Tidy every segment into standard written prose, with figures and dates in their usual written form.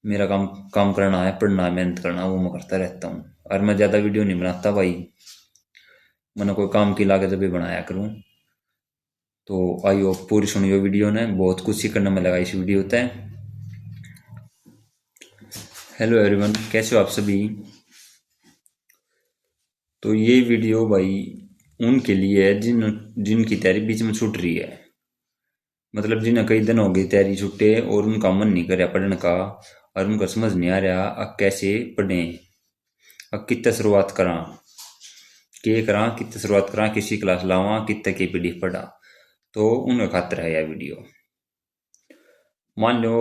मेरा काम काम करना है, पढ़ना है, मेहनत करना, वो मैं करता रहता हूँ। और मैं ज़्यादा वीडियो नहीं बनाता भाई, मैंने कोई काम की लाके जब भी बनाया करूँ। तो आई होप पूरी सुनियो वीडियो ने, बहुत कुछ सीखने में लगा इस वीडियो तय। हेलो एवरीवन, कैसे हो आप सभी। तो ये वीडियो भाई उनके लिए है जिनकी तैयारी बीच में छूट रही है। मतलब जिन्हें कई दिन हो गई तैयारी छुट्टे और उनका मन नहीं कर रहा पढ़ने का, और उनका समझ नहीं आ रहा अब कैसे पढ़ें, अब कितने शुरुआत करा, के करा, कितने शुरुआत करा, किसी क्लास लावा, कितने की पीडीएफ पढ़ा। तो उनका खातर है यह वीडियो। मान लो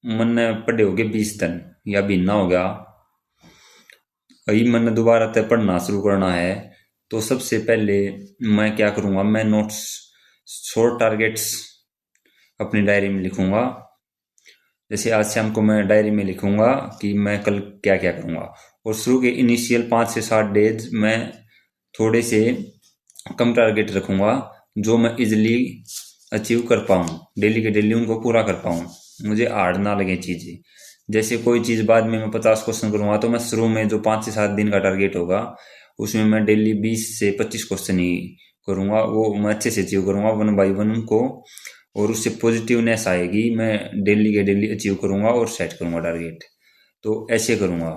मन ने पढ़े हो गए 20 दिन या महीना हो गया, अभी मैंने दोबारा तय पढ़ना शुरू करना है। तो सबसे पहले मैं क्या करूँगा, मैं नोट्स, शॉर्ट टारगेट्स अपनी डायरी में लिखूँगा। जैसे आज शाम को मैं डायरी में लिखूँगा कि मैं कल क्या क्या करूँगा, और शुरू के इनिशियल 5 से 7 डेज मैं थोड़े से कम टारगेट रखूँगा जो मैं इजीली अचीव कर पाऊँ, डेली के डेली उनको पूरा कर पाऊँ, मुझे हार्ड ना लगे चीज़ें। जैसे कोई चीज़ बाद में मैं 50 क्वेश्चन करूँगा, तो मैं शुरू में जो 5 से 7 दिन का टारगेट होगा उसमें मैं डेली 20 से 25 क्वेश्चन ही करूँगा, वो मैं अच्छे से अचीव करूँगा 1 बाय 1 उनको, और उससे पॉजिटिवनेस आएगी, मैं डेली के डेली अचीव करूँगा और सेट करूँगा टारगेट। तो ऐसे करूँगा।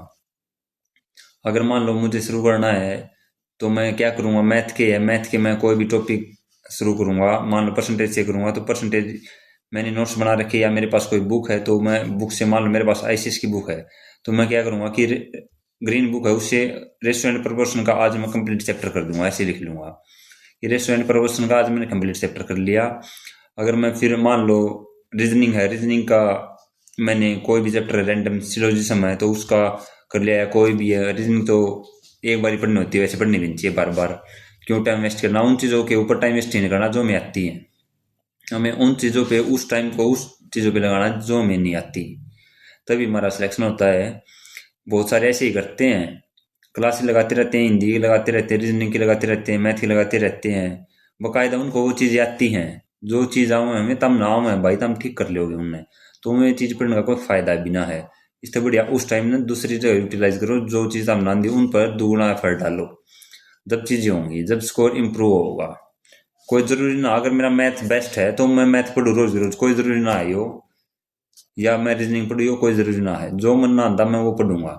अगर मान लो मुझे शुरू करना है तो मैं क्या करूँगा, मैथ के मैं कोई भी टॉपिक शुरू करूँगा। मान लो परसेंटेज से करूँगा तो परसेंटेज मैंने नोट्स बना रखे, या मेरे पास कोई बुक है तो मैं बुक से, मान लो मेरे पास आईसीएस की बुक है तो मैं क्या करूँगा कि ग्रीन बुक है उससे रेस्टोरेंट प्रपोर्शन का आज मैं कंप्लीट चैप्टर कर दूंगा, ऐसे लिख लूँगा कि रेस्टोरेंट प्रपोर्शन का आज मैंने कंप्लीट चैप्टर कर लिया। अगर मैं फिर मान लो रीजनिंग है, रीजनिंग का मैंने कोई भी चैप्टर रैंडम सिलोजिज्म है तो उसका कर लिया, या कोई भी है रीजनिंग तो एक बार ही पढ़नी होती है, वैसे पढ़नी भी नहीं चाहिए बार बार, क्यों टाइम वेस्ट करना। उन चीज़ों के ऊपर टाइम वेस्ट नहीं करना जो हमें आती है, हमें उन चीज़ों पे उस टाइम को उस चीज़ों पे लगाना जो हमें नहीं आती, तभी हमारा सिलेक्शन होता है। बहुत सारे ऐसे ही करते हैं, क्लासेस लगाते रहते हैं, हिंदी की लगाते रहते हैं, रीजनिंग की लगाते रहते हैं, मैथ की लगाते रहते हैं, बाकायदा उनको वो चीज़ें आती हैं जो चीज़ आऊँ हमें तब ना आऊँ है भाई, तब ठीक कर लोगे उनने, तो उन्हें चीज़ पढ़ने का कोई फायदा भी ना है। इससे बढ़िया उस टाइम ने दूसरी जगह यूटिलाइज करो, जो चीज़ हम ना दी उन पर दुगुना एफर्ट डालो, जब चीज़ें होंगी, जब स्कोर इम्प्रूव होगा। कोई ज़रूरी ना, अगर मेरा मैथ बेस्ट है तो मैं मैथ पढ़ूँ रोज रोज, कोई ज़रूरी ना है यो, या मैं रीजनिंग पढ़ी हो, कोई ज़रूरी ना है, जो मन ना आता मैं वो पढ़ूंगा।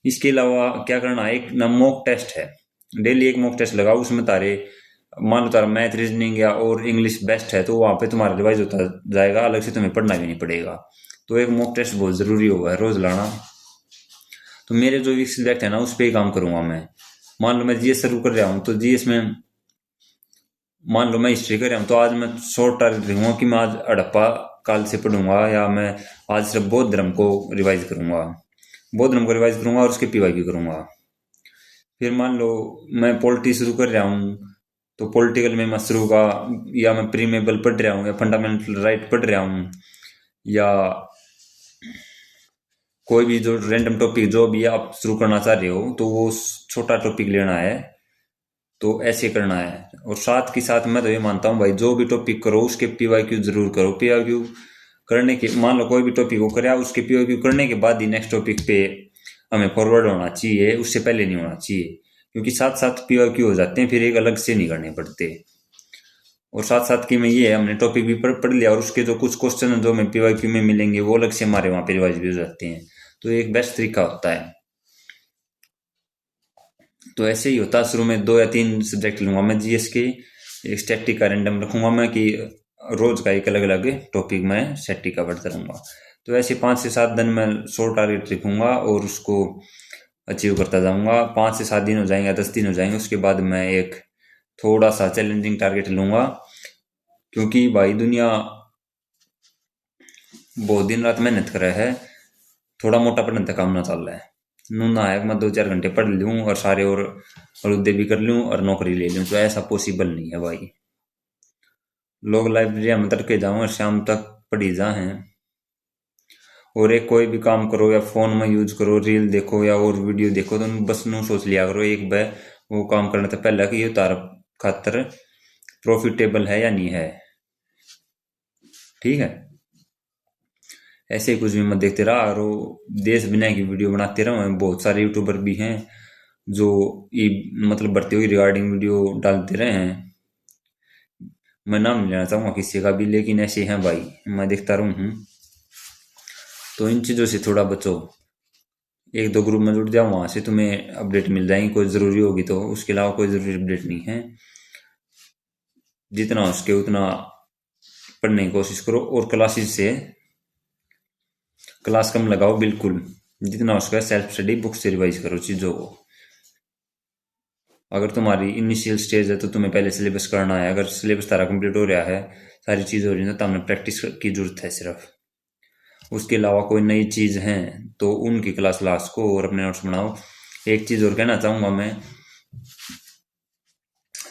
इसके अलावा क्या करना है, एक ना मॉक टेस्ट है, डेली एक मॉक टेस्ट लगाओ, उसमें तारे, मान लो तारा मैथ रीजनिंग या और इंग्लिश बेस्ट है तो वहाँ पे तुम्हारा रिवाइज होता जाएगा, अलग से तुम्हें पढ़ना भी नहीं पड़ेगा। तो एक मॉक टेस्ट बहुत ज़रूरी होगा रोज लाना। तो मेरे जो वीक सब्जेक्ट है ना उस पर ही काम करूंगा मैं। मान लो मैं जीएस शुरू कर रहा हूँ तो जीएस में, मान लो मैं हिस्ट्री कर रहा हूँ तो आज मैं शॉर्ट टारगेट रखूंगा कि मैं आज हड़प्पा काल से पढ़ूंगा, या मैं आज सिर्फ बौद्ध धर्म को रिवाइज करूंगा, बौद्ध धर्म को रिवाइज करूंगा और उसके पीवाईक्यू करूंगा। फिर मान लो मैं पॉलिटी शुरू कर रहा हूँ तो पॉलिटिकल में मैं शुरू का, या मैं प्रीमेबल पढ़ रहा हूँ, या फंडामेंटल राइट पढ़ रहा हूँ, या कोई भी जो रैंडम टॉपिक जो भी आप शुरू करना चाह रहे हो तो वो छोटा टॉपिक लेना है, तो ऐसे करना है। और साथ के साथ मैं तो ये मानता हूँ भाई, जो भी टॉपिक करो उसके पीवाईक्यू जरूर करो। पीवाईक्यू करने के, मान लो कोई भी टॉपिक को करे उसके पीवाईक्यू करने के बाद ही नेक्स्ट टॉपिक पे हमें फॉरवर्ड होना चाहिए, उससे पहले नहीं होना चाहिए, क्योंकि साथ साथ पीवाईक्यू हो जाते हैं फिर एक अलग से नहीं करने पड़ते। और साथ साथ की में ये है, हमने टॉपिक भी पढ़ लिया और उसके जो कुछ क्वेश्चन जो हमें पीवाईक्यू में मिलेंगे वो अलग से हमारे वहाँ पे रिवाइज भी हो जाते हैं, तो एक बेस्ट तरीका होता है। तो ऐसे ही होता है, शुरू में 2 या 3 सब्जेक्ट लूंगा मैं जीएस के, एक स्टैटिक का रैंडम रखूंगा मैं कि रोज का एक अलग अलग टॉपिक मैं स्टैटिक का पढ़ता रहूंगा। तो ऐसे 5 से 7 दिन मैं शॉर्ट टारगेट रखूंगा और उसको अचीव करता जाऊंगा। 5 से 7 दिन हो जाएंगे, 10 दिन हो जाएंगे, उसके बाद मैं एक थोड़ा सा चैलेंजिंग टारगेट लूंगा, क्योंकि भाई दुनिया बहुत दिन रात मेहनत कर रहा है, थोड़ा मोटा पढ़ने तक काम ना चल रहा है, नूना है मैं 2 4 घंटे पढ़ लूँ और सारे और हलुदे भी कर लूँ और नौकरी ले लूँ, तो ऐसा पॉसिबल नहीं है भाई। लोग लाइब्रेरी में तड़के जाऊँ और शाम तक पढ़ी जा हैं, और एक कोई भी काम करो या फोन में यूज करो, रील देखो या और वीडियो देखो, तो बस नू सोच लिया करो एक बार वो काम करने से पहले कि ये तार खातर प्रॉफिटेबल है या नहीं है, ठीक है। ऐसे ही कुछ भी मत देखते रहा और देश बिना की वीडियो बनाते रहो। बहुत सारे यूट्यूबर भी हैं जो ये मतलब भर्तियों की रिगार्डिंग वीडियो डालते रहे हैं। मैं नाम नहीं लेना चाहूँगा किसी का भी, लेकिन ऐसे हैं भाई, मैं देखता रहूँ हूँ। तो इन चीज़ों से थोड़ा बचो। एक दो ग्रुप में जुड़ जाओ, वहाँ से तुम्हें अपडेट मिल जाएंगी कोई ज़रूरी होगी तो, उसके अलावा कोई ज़रूरी अपडेट नहीं है। जितना हो सके उतना पढ़ने की कोशिश करो और क्लासेस से क्लास कम लगाओ बिल्कुल। जितना हो सके सेल्फ स्टडी बुक से रिवाइज करो चीज़ों को। अगर तुम्हारी इनिशियल स्टेज है तो तुम्हें पहले सिलेबस करना है। अगर सिलेबस तारा कंप्लीट हो रहा है, सारी चीज़ हो रही है, तो हमें प्रैक्टिस की जरूरत है सिर्फ। उसके अलावा कोई नई चीज़ है तो उनकी क्लास लास्ट को और अपने नोट्स बनाओ। एक चीज़ और कहना चाहूँगा मैं,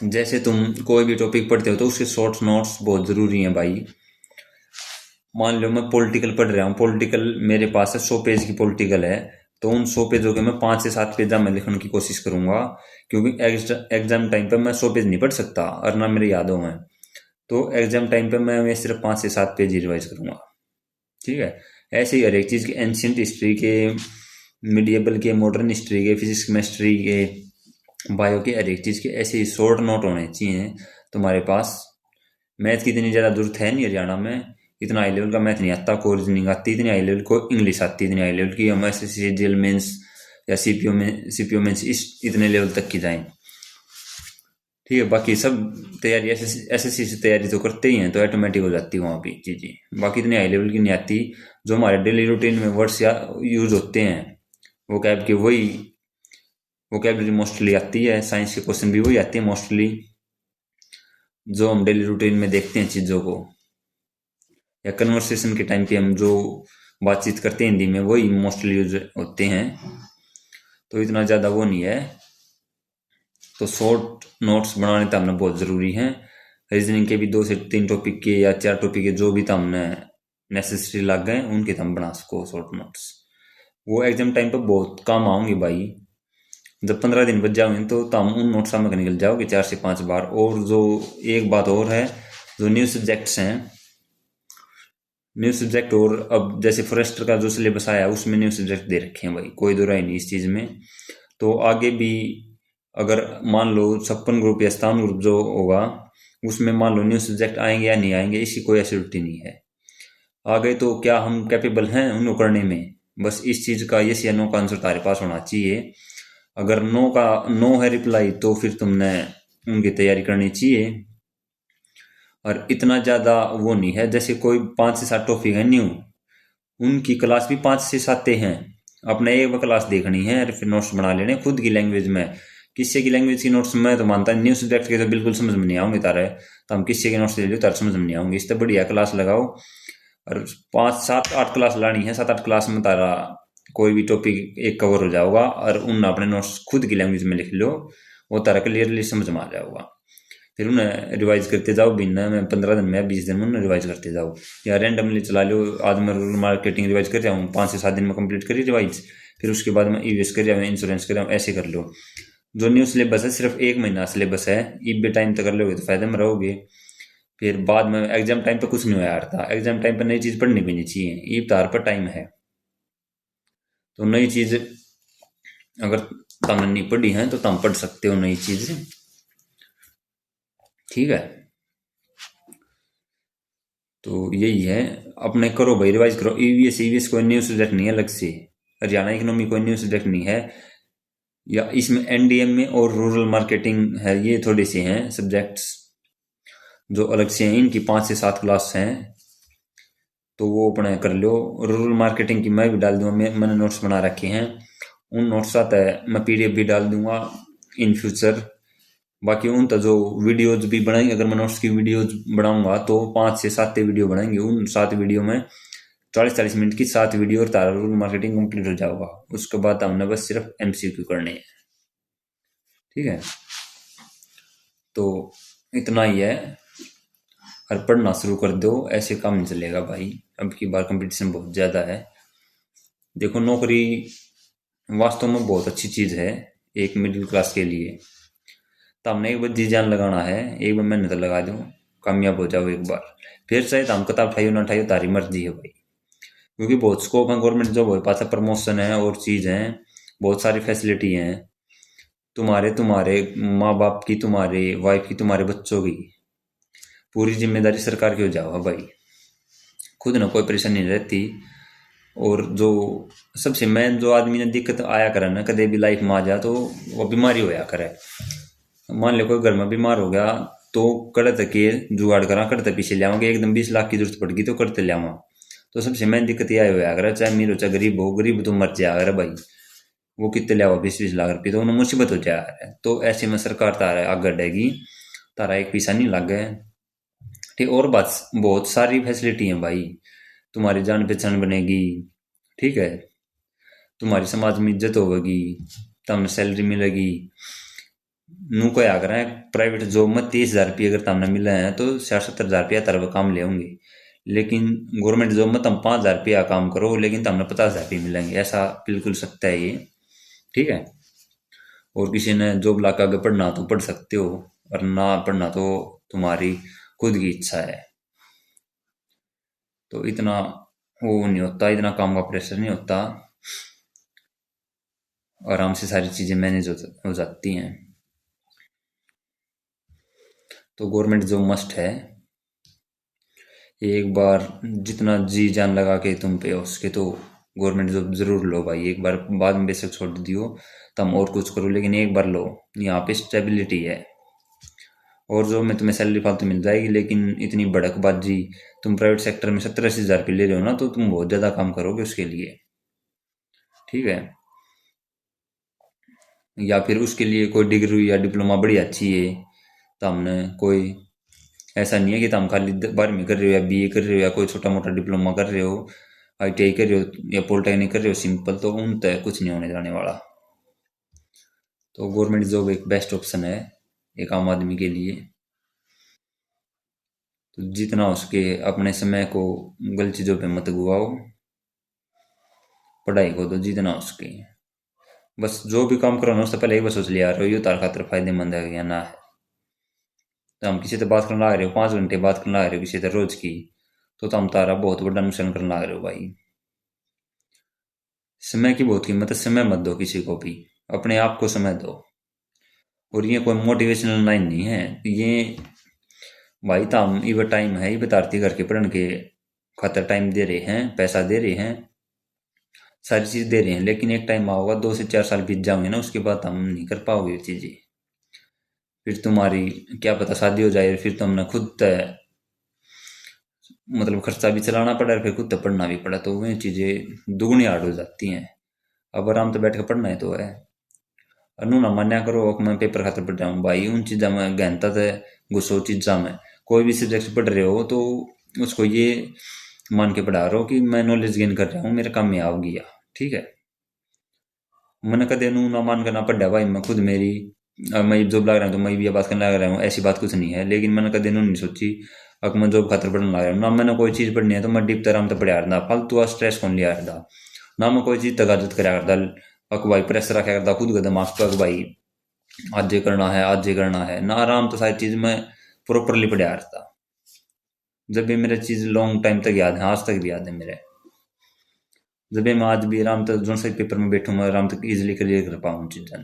जैसे तुम कोई भी टॉपिक पढ़ते हो तो उसके शॉर्ट नोट्स बहुत ज़रूरी हैं भाई। मान लो मैं पॉलिटिकल पढ़ रहा हूँ, पॉलिटिकल मेरे पास है 100 पेज की पॉलिटिकल है, तो उन 100 पेजों के मैं 5 से 7 पेज में लिखने की कोशिश करूंगा, क्योंकि एग्जाम टाइम पे मैं 100 पेज नहीं पढ़ सकता और ना मेरे यादों में। तो एग्जाम टाइम पे मैं सिर्फ 5 से 7 पेज ही रिवाइज करूंगा। ठीक है। ऐसे ही हर एक चीज़ के, एंशियंट हिस्ट्री के, मिडिएबल के, मॉडर्न हिस्ट्री के, फिजिक्स केमिस्ट्री के, बायो के, हर एक चीज़ के ऐसे ही शॉर्ट नोट होने चाहिए तुम्हारे पास। मैथ की इतनी ज़्यादा जरूरत है नहीं हरियाणा में, इतना हाई लेवल का मैथ नहीं आता, को रीजनिंग आती इतनी हाई लेवल, को इंग्लिश आती इतनी हाई लेवल की, हम एस एस सी जेल मेंस या सीपीओ मेंस इस इतने लेवल तक की जाएं। ठीक है। बाकी सब तैयारी एसएससी से तैयारी तो करते ही हैं, तो ऑटोमेटिक हो जाती है वहाँ भी चीज़ें। बाकी इतनी हाई लेवल की नहीं आती। जो हमारे डेली रूटीन में वर्ड्स या यूज होते हैं, वो कैब के वही वोकेबलरी मोस्टली आती है। साइंस के क्वेश्चन भी वही आते हैं मोस्टली, जो हम डेली रूटीन में देखते हैं चीज़ों को, या कन्वर्सेशन के टाइम पे हम जो बातचीत करते हैं हिंदी में, वही मोस्टली यूज होते हैं। तो इतना ज़्यादा वो नहीं है। तो शॉर्ट नोट्स बनाने तो हमने बहुत ज़रूरी हैं। रीजनिंग के भी 2 से 3 टॉपिक के या 4 टॉपिक के जो भी तो हमने नेसेसरी लग गए उनके तो हम बना सको शॉर्ट नोट्स। वो एग्जाम टाइम पर बहुत काम आऊँगी भाई। जब 15 दिन बच जाओगे तो हम उन नोट्स में निकल जाओगे 4 से 5 बार। और जो एक बात और है, जो न्यू सब्जेक्ट्स हैं, न्यू सब्जेक्ट, और अब जैसे फॉरेस्टर का जो सिलेबस आया उसमें न्यू सब्जेक्ट दे रखे हैं भाई, कोई दो राय नहीं इस चीज़ में। तो आगे भी अगर मान लो 56 ग्रुप या 57 ग्रुप जो होगा, उसमें मान लो न्यू सब्जेक्ट आएंगे या नहीं आएंगे, इसकी कोई एश्योरिटी नहीं है। आ गए तो क्या हम कैपेबल हैं उनको करने में? बस इस चीज़ का यस या नो का आंसर तुम्हारे पास होना चाहिए। अगर नो है रिप्लाई, तो फिर तुमने उनकी तैयारी करनी चाहिए। और इतना ज़्यादा वो नहीं है, जैसे कोई 5 से 7 टॉपिक है न्यू, उनकी क्लास भी 5 से 7 हैं। अपने एक क्लास देखनी है और फिर नोट्स बना लेने खुद की लैंग्वेज में। किसी की लैंग्वेज की नोट्स मैं तो मानता न्यू सब्जेक्ट के तो बिल्कुल समझ में नहीं आऊंगे तारे, तो हम किसी के नोट्स ले लो तारे समझ में नहीं आऊंगे। इससे बढ़िया क्लास लगाओ, और 5 7 8 क्लास लानी है, 7 8 क्लास में तारा कोई भी टॉपिक एक कवर हो जाओगा, और उन अपने नोट्स खुद की लैंग्वेज में लिख लो, वो तारा क्लियरली समझ में आ जाओगा। फिर उन्हें रिवाइज करते जाओ, महीने में 15 दिन में 20 दिन में उन्हें रिवाइज करते जाओ, या रैंडमली चला लो। आज मैं रूरल मार्केटिंग रिवाइज कर रहा हूँ, 5 से 7 दिन में कंप्लीट करी रिवाइज, फिर उसके बाद मैं ईवीएस कर रहा हूँ, इंश्योरेंस कर रहा हूँ, ऐसे कर लो। जो न्यू सिलेबस है सिर्फ 1 महीना सिलेबस है, ईब टाइम तक कर लोगे तो फायदे में रहोगे। फिर बाद में एग्जाम टाइम पे कुछ नहीं होया था, एग्जाम टाइम पे नई चीज़ पढ़नी भी नहीं चाहिए, ईब तार पर टाइम है। तो नई चीज़ अगर तुमने नहीं पढ़ी है तो तुम पढ़ सकते हो नई चीज़। ठीक है। तो यही है, अपने करो भाई, रिवाइज करो। ईवीएस कोई न्यू सब्जेक्ट नहीं है अलग से, हरियाणा इकोनॉमी कोई न्यू सब्जेक्ट नहीं है, या इसमें एनडीएम में और रूरल मार्केटिंग है, ये थोड़े से हैं सब्जेक्ट्स जो अलग से हैं। इनकी 5 से 7 क्लास हैं, तो वो अपने कर लो। रूरल मार्केटिंग की मैं भी डाल दूंगा, मैंने नोट्स बना रखे हैं, उन नोट्स आता है, मैं पीडीएफ भी डाल दूंगा इन फ्यूचर। बाकी उन तो जो वीडियोज भी बनाएंगे, अगर मैं नोट्स की वीडियोज बनाऊंगा तो 5 से 7 वीडियो बनाएंगे। उन 7 वीडियो में 40 40 मिनट की 7 वीडियो, और तारा रूरल मार्केटिंग कंप्लीट हो जाएगा। उसके बाद हमने बस सिर्फ एमसीक्यू करने हैं। ठीक है। तो इतना ही है, और पढ़ना शुरू कर दो, ऐसे काम नहीं चलेगा भाई। अब की बार कंपटीशन बहुत ज़्यादा है। देखो, नौकरी वास्तव में बहुत अच्छी चीज़ है एक मिडिल क्लास के लिए। तो हमने एक बार जी जान लगाना है, एक बार मेहनत लगा दो, कामयाब हो जाओ एक बार। फिर चाहे तो हम किताब उठाइयो ना उठाइयो, तारी मर्जी है भाई। क्योंकि बहुत स्कोप है गवर्नमेंट जॉब हो पाता, प्रमोशन है और चीज़ है, बहुत सारी फैसिलिटी हैं, तुम्हारे तुम्हारे माँ बाप की, तुम्हारे वाइफ की, तुम्हारे बच्चों की पूरी जिम्मेदारी सरकार की हो जाओ भाई, खुद ना कोई परेशानी नहीं रहती। और जो सबसे मेन जो आदमी ने दिक्कत आया करे ना कदे भी लाइफ में आ जा, तो वो बीमारी होया करे। मान लो कोई घर में बीमार हो गया तो कड़त के जुगाड़ करा, कड़ते पीछे लियावांगे, एकदम 20 लाख की जरूरत पड़ गई तो करते लियावा। तो सबसे मेन दिक्कत यह होया करे, चाहे अमीर हो चाहे गरीब हो, गरीब तो मर जाया करे भाई, वो कितने लियावा 20-20 लाख रुपये, तो उन्हें मुसीबत हो जाए। तो ऐसे में सरकार तारा आगे बढ़ेगी, तारा एक पैसा नहीं लगे। ठीक, और बात बहुत सारी फैसिलिटी है भाई, तुम्हारी जान पहचान बनेगी, ठीक है, तुम्हारी समाज में इज्जत होगी, तुमने सैलरी मिलेगी। नू को अगर है प्राइवेट जॉब में 30,000 रुपये अगर तुमने मिले हैं तो 60-70,000 रुपया तरह काम ले होंगे, लेकिन गवर्नमेंट जॉब में तुम 5,000 रुपया काम करो लेकिन तुमने 50,000 रुपये मिलेंगे, ऐसा बिल्कुल सत्य है ये, ठीक है। और किसी ने जॉब ला के आगे पढ़ना तो पढ़ सकते हो, और ना पढ़ना तो तुम्हारी खुद की इच्छा है। तो इतना वो नहीं होता, इतना काम का प्रेशर नहीं होता, आराम से सारी चीज़ें मैनेज हो जाती हैं। तो गवर्नमेंट जॉब मस्ट है, एक बार जितना जी जान लगा के तुम पे हो उसके तो गवर्नमेंट जॉब जरूर लो भाई। एक बार बाद में बेशक छोड़ दियो, तुम और कुछ करो, लेकिन एक बार लो, यहाँ पे स्टेबिलिटी है। और जो में तुम्हें सैलरी फालतू मिल जाएगी, लेकिन इतनी भड़कबाजी, तुम प्राइवेट सेक्टर में 70-80 हज़ार रुपये ले रहे हो ना, तो तुम बहुत ज़्यादा काम करोगे उसके लिए, ठीक है। या फिर उसके लिए कोई डिग्री या डिप्लोमा बड़ी अच्छी है, तो हमने कोई ऐसा नहीं है कि तुम खाली 12वीं कर रहे हो या बीए कर रहे हो या कोई छोटा मोटा डिप्लोमा कर रहे हो, आईटीआई कर रहे हो या पॉलिटेक्निक कर रहे हो सिंपल, तो उन तक कुछ नहीं होने जाने वाला। तो गवर्नमेंट जॉब एक बेस्ट ऑप्शन है एक आम आदमी के लिए। तो जितना हो सके अपने समय को गलत चीज़ों पे मत गुआओ, पढ़ाई को तो जितना हो सके, बस जो भी काम करो ना उससे पहले एक बार सोच लिया यार ये तार खातर फायदेमंद है या ना है। तो हम किसी से बात करने लग रहे हो, 5 घंटे बात करने लग रहे हो किसी से रोज की, तो हम तारा बहुत बड़ा नुकसान करने लग रहे हो भाई। समय की बहुत कीमत है, समय मत दो किसी को भी, अपने आप को समय दो। और ये कोई मोटिवेशनल लाइन नहीं है ये भाई, ताम ये टाइम है, ये बतारती करके पढ़ने के खातर टाइम दे रहे हैं, पैसा दे रहे हैं, सारी चीज दे रहे हैं, लेकिन एक टाइम आओगा 2 से 4 साल बीत जाओगे ना, उसके बाद हम नहीं कर पाओगे ये चीजें। फिर तुम्हारी क्या पता शादी हो जाए, फिर तुमने खुद मतलब खर्चा भी चलाना पड़ा और फिर खुद पढ़ना भी पड़ा, तो वह चीजें दुगनी हार्ड हो जाती हैं। अब आराम से बैठ के पढ़ना है तो है, अनु ना मान्या करो कि मैं पेपर खातर पढ़ रहा हूँ भाई, उन चीज़ा में गहनता से घुसो चीज़ा में। कोई भी सब्जेक्ट पढ़ रहे हो तो उसको ये मान के पढ़ा रहे हो कि मैं नॉलेज गेन कर रहा हूँ, मेरे काम में आ गया, ठीक है। मैंने कदे नू ना मान कर ना पढ़ा भाई, मैं खुद मेरी मैं जॉब लग रहा हूँ तो मैं भी ये बात करने लग रहा हूँ, ऐसी बात कुछ नहीं है, लेकिन मैंने कदे नू नहीं सोची अब मैं जॉब खातर पढ़ने लग रहा हूँ ना, मैंने कोई चीज़ पढ़नी है तो मैं डीप तरह पढ़ा रहा फालतू स्ट्रेस कौन लिया रहा ना, मैं कोई चीज़ तगाजत करा करता, अक भाई प्रेशर रखा करता खुद का दिमाग पर, भाई आज ये करना है, आज ये करना है ना, आराम तो सारी चीज में प्रॉपरली पढ़ा था। जब भी मेरे चीज लॉन्ग टाइम तक याद है, आज तक भी याद है मेरे, जब भी मैं आज भी आराम तक जो से पेपर में बैठूँ मैं आराम तक इजिली क्लियर कर पाऊँ चीज़ें,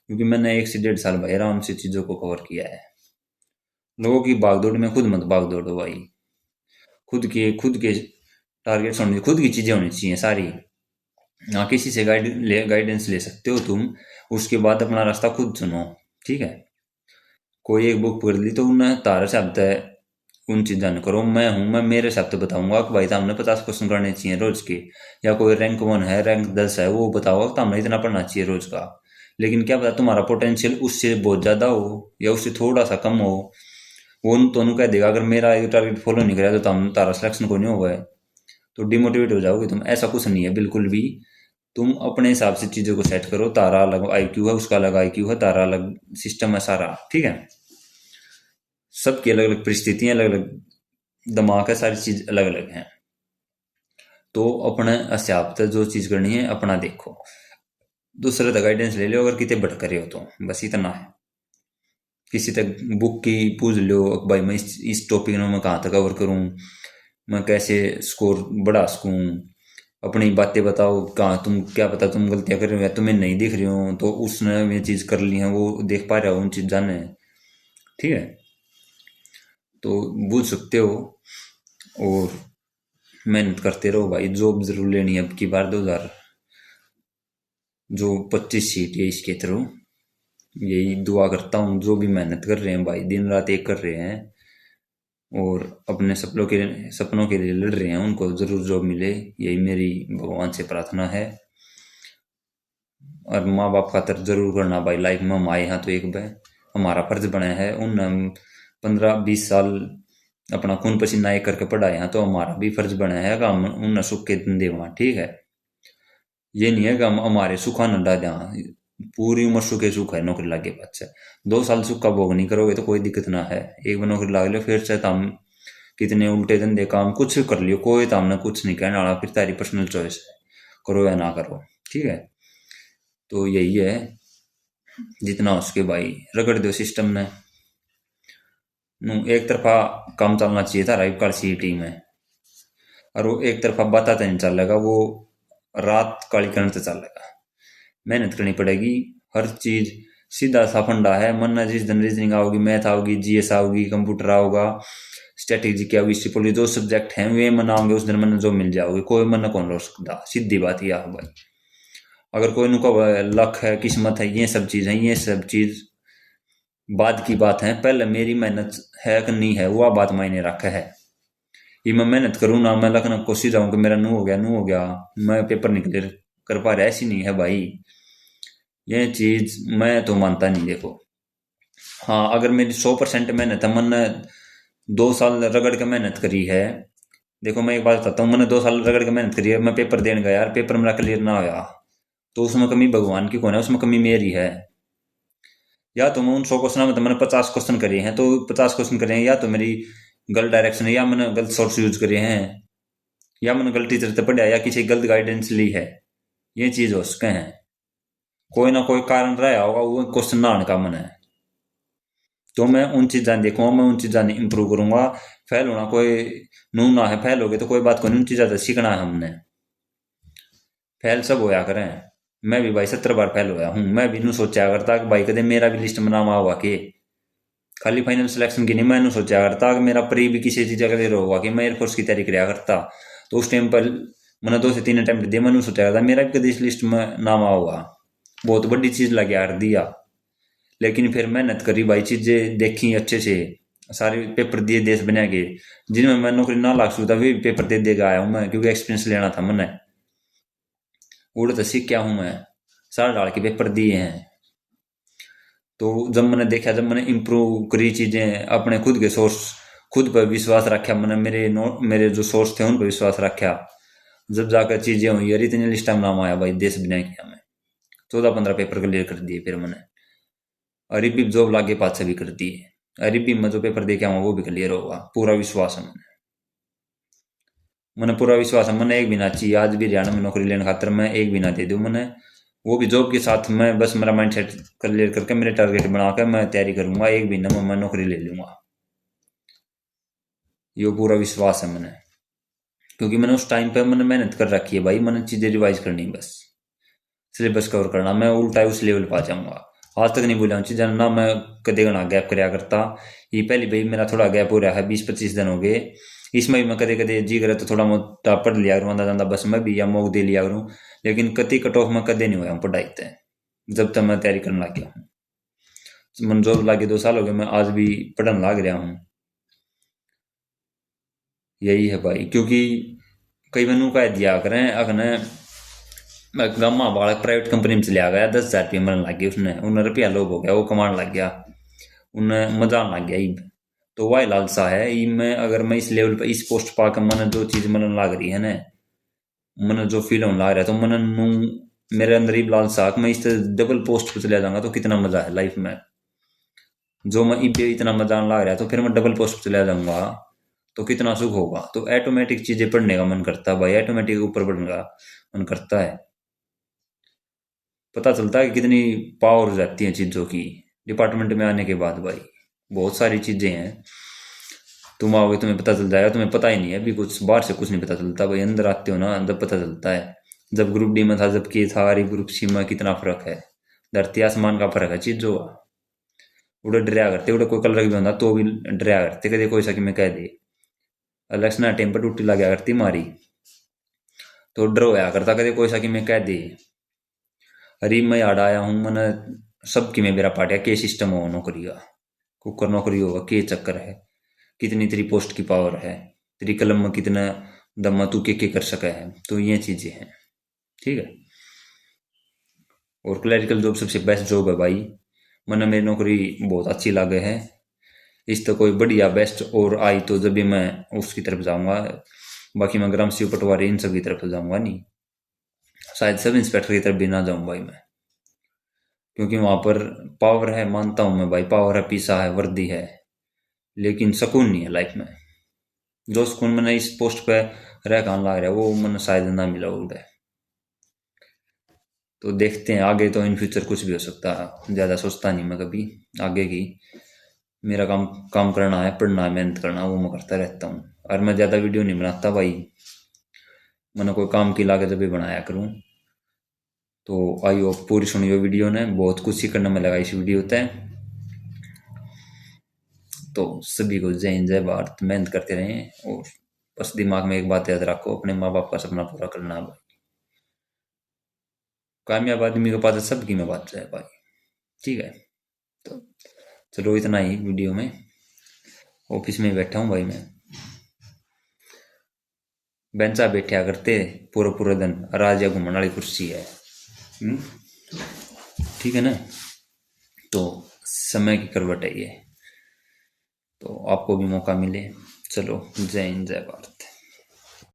क्योंकि मैंने 1 से 1.5 साल भाई आराम से चीज़ों को कवर किया है। लोगों की भागदौड़ में खुद मत भाग दौड़ो भाई, खुद के टारगेट्स होने, खुद की चीज़ें होनी चाहिए सारी। हाँ, किसी से गाइडेंस ले सकते हो तुम, उसके बाद अपना रास्ता खुद चुनो, ठीक है। कोई एक बुक पढ़ ली तो उन्हें तारे से अब उन चीज़ा न करो, मैं मेरे हिसाब से बताऊंगा कि भाई हमने 50 क्वेश्चन करने चाहिए रोज के, या कोई रैंक 1 है रैंक 10 है वो बताओ तो हमने इतना पढ़ना चाहिए रोज का। लेकिन क्या पता तुम्हारा पोटेंशियल उससे बहुत ज़्यादा हो या उससे थोड़ा सा कम हो, वो तो कह देगा अगर मेरा ये टारगेट फॉलो नहीं करा तो हम तारा सिलेक्शन को नहीं होगा, तो डिमोटिवेट हो जाओगे तुम। ऐसा कुछ नहीं है बिल्कुल भी, तुम अपने हिसाब से चीज़ों को सेट करो, तारा अलग आईक्यू है, उसका अलग आईक्यू है, तारा अलग सिस्टम है सारा, ठीक है। सबकी अलग अलग परिस्थितियां, अलग अलग दिमाग है, सारी चीज अलग अलग है। तो अपने हिसाब से जो चीज करनी है अपना देखो, दूसरे तक गाइडेंस ले लो अगर कितने भटक रहे हो तो, बस इतना है। किसी तक बुक की पूछ लो भाई मैं इस टॉपिक में मैं कहाँ तक कवर करूँ, मैं कैसे स्कोर बढ़ा सकूँ, अपनी बातें बताओ, कहाँ तुम, क्या पता तुम गलतियां कर रहे हो या तुम्हें नहीं दिख रही हो, तो उसने ये चीज कर ली है, वो देख पा रहा हो उन चीज जाने। ठीक है, तो बूझ सकते हो। और मेहनत करते रहो भाई, जॉब जरूर लेनी है अब की बार 2000 जो 25 सीट है इसके थ्रू। यही दुआ करता हूँ, जो भी मेहनत कर रहे हैं भाई, दिन रात एक कर रहे हैं और अपने सपनों के लिए लड़ रहे हैं, उनको जरूर जॉब मिले, यही मेरी भगवान से प्रार्थना है। और माँ बाप खातर जरूर करना भाई, लाइफ में हम आए हैं तो एक बार हमारा फर्ज बना है, उन 15-20 साल अपना खून पसीना एक करके पढ़ाए हैं, तो हमारा भी फर्ज बना है कि हम उन सुख के दिन देवा। ठीक है, ये नहीं है कि हम हमारे सुखा न डाल दें, पूरी उम्र सुखे सुख है नौकरी लागे बाद से। 2 साल सुख का भोग नहीं करोगे तो कोई दिक्कत ना है, एक बार नौकरी लाग लो फिर से हम कितने उल्टे धंधे काम कुछ कर लियो, कोई तो हमने कुछ नहीं कहने वाला, फिर तारी पर्सनल चॉइस है, करो या ना करो। ठीक है, तो यही है, जितना हो सके भाई रगड़ दो सिस्टम ने। एक तरफा काम चलना चाहिए था राइव कार सी में, और वो एक तरफा बताता नहीं चलेगा, वो रात काली करने से चलेगा। मेहनत करनी पड़ेगी हर चीज, सीधा सा फंडा है, मन जिस दिन रीजनिंग आओगी, मैथ आओगी, जीएस आओगी, कंप्यूटर आओगा, स्ट्रेटेजी क्या होगी, सिपोली, जो सब्जेक्ट हैं वे मनाओगे उस दिन मन जो मिल जाओगे, कोई मन कौन रोक सकता, सीधी बात यह है भाई। अगर कोई नुका लक है, किस्मत है, ये सब चीज है, ये सब चीज बाद की बात है, पहले मेरी मेहनत है कि नहीं है वह बात मायने रखा है। ये मैं मेहनत करूँ ना, मैं लखनऊ कोशिश जाऊँ कि मेरा नू हो गया, मैं पेपर नहीं क्लियर कर पा रहा, ऐसी नहीं है भाई। ये चीज मैं तो मानता नहीं। देखो, हाँ अगर मेरी 100% मेहनत है, मैंने 2 साल रगड़ के मेहनत करी है। देखो मैं एक बात बताता हूँ, मैंने 2 साल रगड़ के मेहनत करी है, मैं पेपर देने गया यार, पेपर मेरा क्लियर ना होया, तो उसमें कमी भगवान की कौन है, उसमें कमी मेरी है। या तो मैं उन 100 क्वेश्चन में तो मैंने 50 क्वेश्चन करे हैं, तो 50 क्वेश्चन करे हैं, या तो मेरी गलत डायरेक्शन है, या मैंने गलत सोर्स यूज करे हैं, या मैंने गलत टीचर से पढ़ा, या किसी गलत गाइडेंस ली है, ये चीज हो सके हैं। कोई ना कोई कारण रहा होगा वो क्वेश्चन ना आने का मन है, तो मैं उन चीज़ें देखूंगा, मैं उन चीज़ें इंप्रूव करूंगा। फेल होना कोई नू ना है, फेल हो गए तो कोई बात, कोई नहीं, उन चीज़ें से सीखना है हमने। फेल सब होया करें, मैं भी भाई 70 बार फेल होया हूँ, मैं भी नू सोचा करता कि भाई कदे मेरा भी लिस्ट में नाम आवा के, खाली फाइनल सिलेक्शन की नहीं, मैं नू सोचा करता कि मेरा प्री भी किसी चीज़ का होगा कि मैं एयरफोर्स की तैयारी कराया करता, तो उस टाइम पर मैंने 2 से 3 अटेम्प्ट दिए, मैंने सोचा करता मेरा भी कभी इस लिस्ट में नाम आऊगा, बहुत बड़ी चीज़ लगे यार दिया। लेकिन फिर मेहनत करी भाई, चीजें देखी अच्छे से, सारे पेपर दिए देश बना के, जिनमें मैं नौकरी ना लाग सकता वे भी पेपर दे देगा आया हूँ मैं, क्योंकि एक्सपीरियंस लेना था मैंने, उड़ तो सीख क्या हूँ मैं, सारा डाल के पेपर दिए हैं। तो जब मैंने देखा, जब मैंने इम्प्रूव करी चीजें, अपने खुद के सोर्स, खुद पर विश्वास रखा मैंने, मेरे जो सोर्स थे उन पर विश्वास रखा, जब जाकर चीजें हुई यार, इतने लिस्ट में नाम आया भाई, देश बना किया मैं, 14-15 पेपर क्लियर कर दिए फिर मैंने, अरबी जॉब लागे पास से भी कर दी है, अरबी में जो पेपर दे के आऊंगा वो भी क्लियर होगा, पूरा विश्वास है मैंने। मैंने पूरा विश्वास है, मैंने एक भी ना चाहिए आज भी हरियाणा में नौकरी लेने खातर, मैं एक भी ना दे दूँ मैंने, वो भी जॉब के साथ मैं, बस मेरा माइंड सेट क्लियर करके मेरे टारगेट बना के मैं तैयारी करूंगा, एक भी ना मैं नौकरी ले लूंगा, ये पूरा विश्वास है मैंने। क्योंकि मैंने उस टाइम पे मैंने मेहनत कर रखी है भाई, मैंने चीजें रिवाइज करनी, बस सिलेबस कवर करना, मैं उल्टा उस लेवल पर आ जाऊंगा। आज तक नहीं भूला चीज़ें ना, मैं कदे ना गैप कराया करता। ये पहली भाई मेरा थोड़ा गैप हो रहा है, 20-25 दिन हो गए, इसमें भी मैं कदे कदे जी करे तो थोड़ा मोटा पढ़ लिया करूँ, आंदा जांदा बस मैं भी, या मौक दे लिया करूँ, लेकिन कति कट ऑफ में कदे नहीं हुआ हूँ पढ़ाई तय, जब तक मैं तैयारी करने लग गया हूँ। मन जॉब लागे 2 साल हो गए, मैं आज भी पढ़ने लग रहा हूँ। यही है भाई, क्योंकि कई बनू कह दिया करें अगने, गामा बालक प्राइवेट कंपनी में चलिया गया, 10,000 रुपये मरने लग गए उसने, उन्हें रुपया लोभ हो गया, वो कमाने लग गया, उन्हें मजा आने लग गया ईब। तो वही लालसा है ई में, अगर मैं इस लेवल पे इस पोस्ट पाकर मन जो चीज मन लग रही है ना, मन जो फील होने लग रहा है, तो मन नू मेरे अंदर ही लालसा कि मैं इस डबल पोस्ट पे चला जाऊंगा तो कितना मजा है लाइफ में, जो मैं इबे इतना मजा आने लग रहा है तो फिर मैं डबल पोस्ट पे चला जाऊंगा तो कितना सुख होगा। तो ऑटोमेटिक चीजें पढ़ने का मन करता है भाई, ऑटोमेटिक ऊपर बढ़ने का मन करता है। पता चलता है कि कितनी पावर हो जाती है चीज़ों की डिपार्टमेंट में आने के बाद भाई, बहुत सारी चीज़ें हैं। तुम आओगे तुम्हें पता चल जाएगा, तुम्हें पता ही नहीं है अभी कुछ, बाहर से कुछ नहीं पता चलता भाई, अंदर आते हो ना जब पता चलता है। जब ग्रुप डी में था, जब के था, और ग्रुप सी में कितना फर्क है, धरती आसमान का फर्क है चीजों का। उड़े डरिया करते, उड़े कोई कलर भी होता तो भी डरिया करते, कदे कोई सकी में कह दे अलग ना टेम्पर टूटी लगा करती मारी, तो डर होया करता कदे कोई सकी में कह दे अरे मैं याद आया हूँ मैंने सबकी में मेरा पाटिया के सिस्टम हो नौकरी का, कुकर नौकरी होगा के चक्कर है, कितनी तेरी पोस्ट की पावर है, तेरी कलम में कितना दम तू के कर सका है, तो ये चीजें हैं। ठीक है। और क्लरिकल जॉब सबसे बेस्ट जॉब है भाई, मैंने मेरी नौकरी बहुत अच्छी लगे है। इस तो कोई बढ़िया बेस्ट और आई तो जब भी मैं उसकी तरफ जाऊंगा, बाकी मैं ग्राम शिव पटवारी इन सब की तरफ जाऊंगा नहीं, शायद सब इंस्पेक्टर की तरफ भी ना जाऊं भाई मैं, क्योंकि वहां पर पावर है, मानता हूं मैं भाई, पावर है, पीसा है, वर्दी है, लेकिन सुकून नहीं है लाइफ में। जो सुकून मैंने इस पोस्ट पे रह कहाँ लग रहा है वो मैंने शायद ना मिला उधर। तो देखते हैं आगे, तो इन फ्यूचर कुछ भी हो सकता है, ज़्यादा सोचता नहीं मैं कभी आगे की। मेरा काम काम करना है, पढ़ना है, मेहनत करना है, वो मैं करता रहता हूँ। और मैं ज़्यादा वीडियो नहीं बनाता भाई, मैंने कोई काम की लागत जब भी बनाया करूँ। तो आई होप पूरी सुनियो वीडियो ने, बहुत कुछ सीखने में लगा इस वीडियो तय। तो सभी को जय हिंद जय भारत, मेहनत करते रहें, और बस दिमाग में एक बात याद रखो, अपने माँ बाप का सपना पूरा करना है भाई। कामयाब आदमी के पास सबकी में बात है भाई। ठीक है। तो चलो इतना ही वीडियो में, ऑफिस में बैठा हूँ भाई मैं, बेंचा बैठा करते पूरा पूरा दिन, राजा घूमने वाली कुर्सी है। ठीक है ना। तो समय की करवट है ये, तो आपको भी मौका मिले। चलो जय हिंद जय भारत।